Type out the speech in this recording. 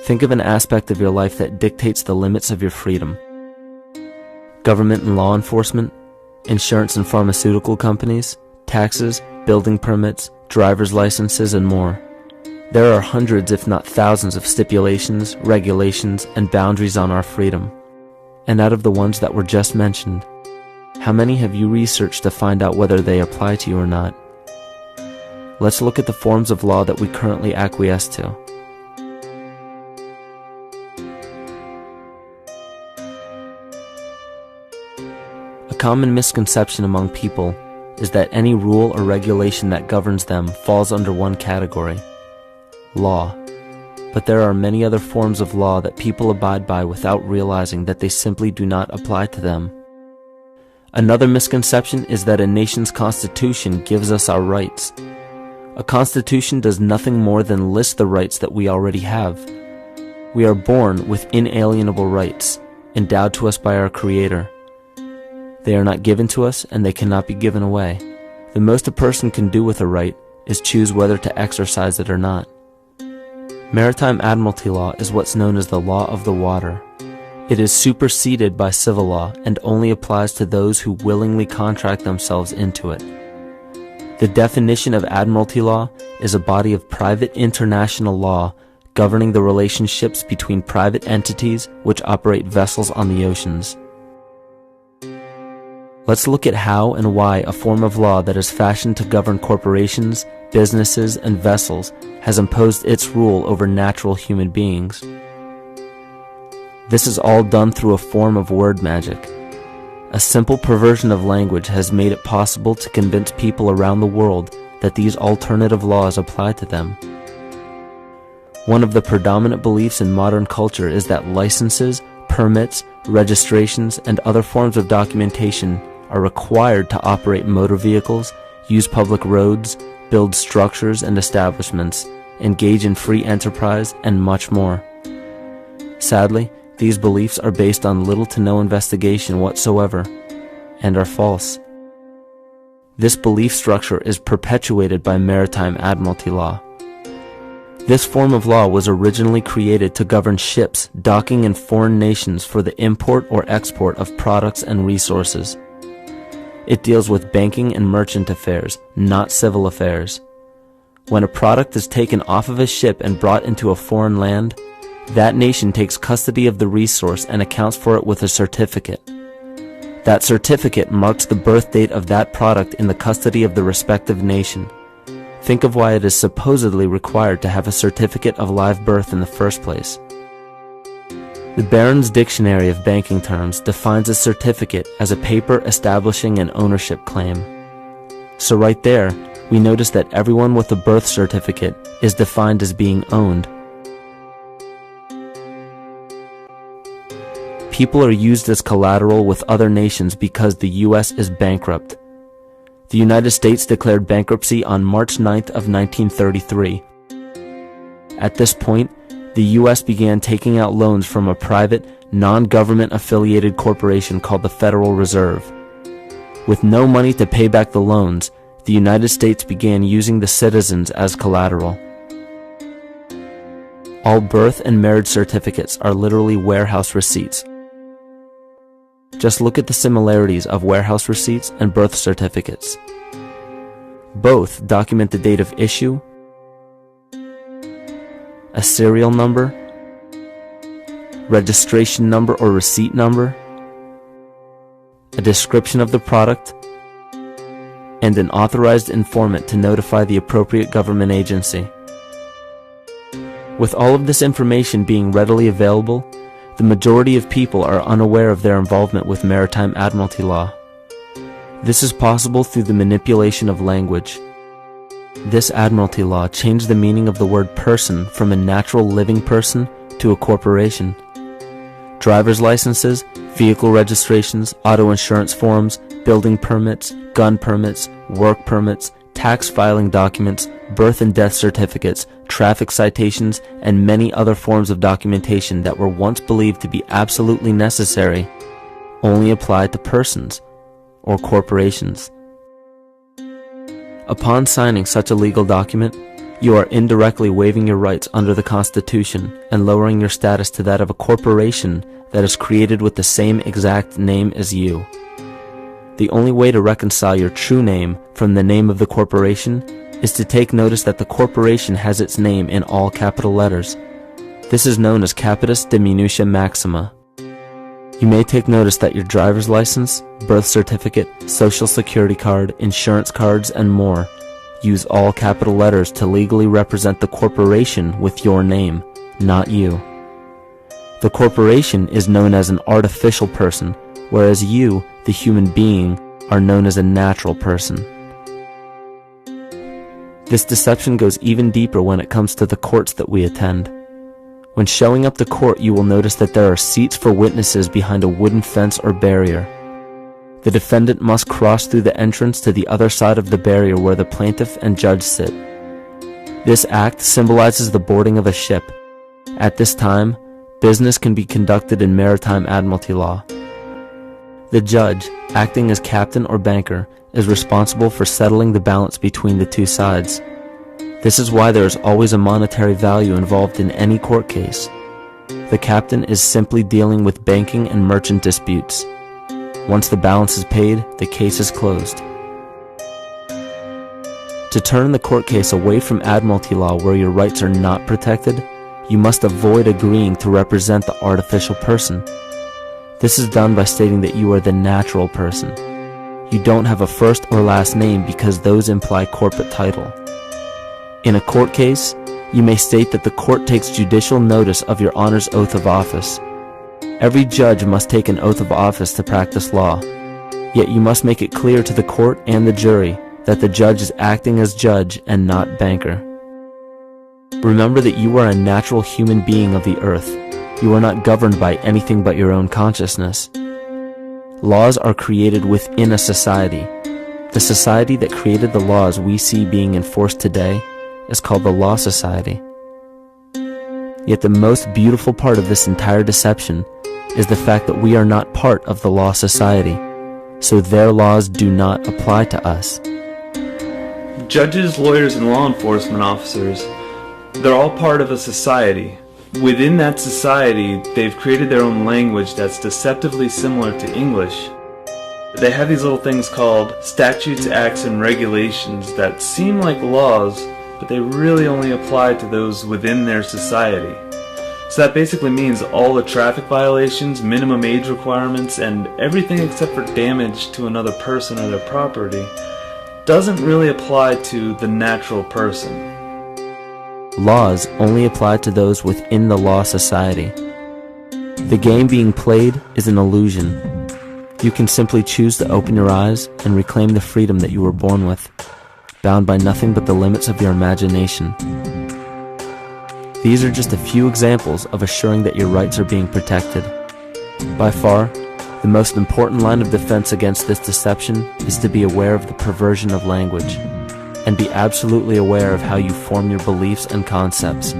Think of an aspect of your life that dictates the limits of your freedom. Government and law enforcement, insurance and pharmaceutical companies, taxes, building permits, driver's licenses, and more. There are hundreds if not thousands of stipulations, regulations, and boundaries on our freedom. And out of the ones that were just mentioned, how many have you researched to find out whether they apply to you or not? Let's look at the forms of law that we currently acquiesce to. A common misconception among people is that any rule or regulation that governs them falls under one category: law. But there are many other forms of law that people abide by without realizing that they simply do not apply to them. Another misconception is that a nation's constitution gives us our rights. A constitution does nothing more than list the rights that we already have. We are born with inalienable rights, endowed to us by our Creator. They are not given to us, and they cannot be given away. The most a person can do with a right is choose whether to exercise it or not. Maritime admiralty law is what's known as the law of the water. It is superseded by civil law and only applies to those who willingly contract themselves into it. The definition of admiralty law is a body of private international law governing the relationships between private entities which operate vessels on the oceans. Let's look at how and why a form of law that is fashioned to govern corporations, businesses, and vessels has imposed its rule over natural human beings. This is all done through a form of word magic. A simple perversion of language has made it possible to convince people around the world that these alternative laws apply to them. One of the predominant beliefs in modern culture is that licenses, permits, registrations, and other forms of documentation are required to operate motor vehicles, use public roads, build structures and establishments, engage in free enterprise, and much more. Sadly, these beliefs are based on little to no investigation whatsoever, and are false. This belief structure is perpetuated by maritime admiralty law. This form of law was originally created to govern ships docking in foreign nations for the import or export of products and resources. It deals with banking and merchant affairs, not civil affairs. When a product is taken off of a ship and brought into a foreign land, that nation takes custody of the resource and accounts for it with a certificate. That certificate marks the birth date of that product in the custody of the respective nation. Think of why it is supposedly required to have a certificate of live birth in the first place. The Barron's Dictionary of Banking Terms defines a certificate as a paper establishing an ownership claim. So right there, we notice that everyone with a birth certificate is defined as being owned. People are used as collateral with other nations because the U.S. is bankrupt. The United States declared bankruptcy on March 9th of 1933. At this point, the U.S. began taking out loans from a private, non-government affiliated corporation called the Federal Reserve. With no money to pay back the loans, the United States began using the citizens as collateral. All birth and marriage certificates are literally warehouse receipts. Just look at the similarities of warehouse receipts and birth certificates. Both document the date of issue, a serial number, registration number or receipt number, a description of the product, and an authorized informant to notify the appropriate government agency. With all of this information being readily available, the majority of people are unaware of their involvement with maritime admiralty law. This is possible through the manipulation of language. This admiralty law changed the meaning of the word person from a natural living person to a corporation. Driver's licenses, vehicle registrations, auto insurance forms, building permits, gun permits, work permits, tax filing documents, birth and death certificates, traffic citations, and many other forms of documentation that were once believed to be absolutely necessary only applied to persons or corporations. Upon signing such a legal document, You are indirectly waiving your rights under the Constitution and lowering your status to that of a corporation that is created with the same exact name as you. The only way to reconcile your true name from the name of the corporation is to take notice that the corporation has its name in all capital letters. This is known as capitis diminutia maxima. You may take notice that your driver's license, birth certificate, social security card, insurance cards, and more use all capital letters to legally represent the corporation with your name, not you. The corporation is known as an artificial person, whereas you, the human being, are known as a natural person. This deception goes even deeper when it comes to the courts that we attend. When showing up to court, you will notice that there are seats for witnesses behind a wooden fence or barrier. The defendant must cross through the entrance to the other side of the barrier where the plaintiff and judge sit. This act symbolizes the boarding of a ship. At this time, business can be conducted in maritime admiralty law. The judge, acting as captain or banker, is responsible for settling the balance between the two sides. This is why there is always a monetary value involved in any court case. The captain is simply dealing with banking and merchant disputes. Once the balance is paid, the case is closed. To turn the court case away from admiralty law where your rights are not protected, you must avoid agreeing to represent the artificial person. This is done by stating that you are the natural person. You don't have a first or last name because those imply corporate title. In a court case, you may state that the court takes judicial notice of your honor's oath of office. Every judge must take an oath of office to practice law, yet you must make it clear to the court and the jury that the judge is acting as judge and not banker. Remember that you are a natural human being of the earth. You are not governed by anything but your own consciousness. Laws are created within a society. The society that created the laws we see being enforced today is called the Law Society. Yet the most beautiful part of this entire deception is the fact that we are not part of the Law Society, so their laws do not apply to us. Judges, lawyers, and law enforcement officers, they're all part of a society. Within that society, they've created their own language that's deceptively similar to English. They have these little things called statutes, acts, and regulations that seem like laws, but they really only apply to those within their society. So that basically means all the traffic violations, minimum age requirements, and everything except for damage to another person or their property doesn't really apply to the natural person. Laws only apply to those within the Law Society. The game being played is an illusion. You can simply choose to open your eyes and reclaim the freedom that you were born with, bound by nothing but the limits of your imagination. These are just a few examples of assuring that your rights are being protected. By far, the most important line of defense against this deception is to be aware of the perversion of language, and be absolutely aware of how you form your beliefs and concepts.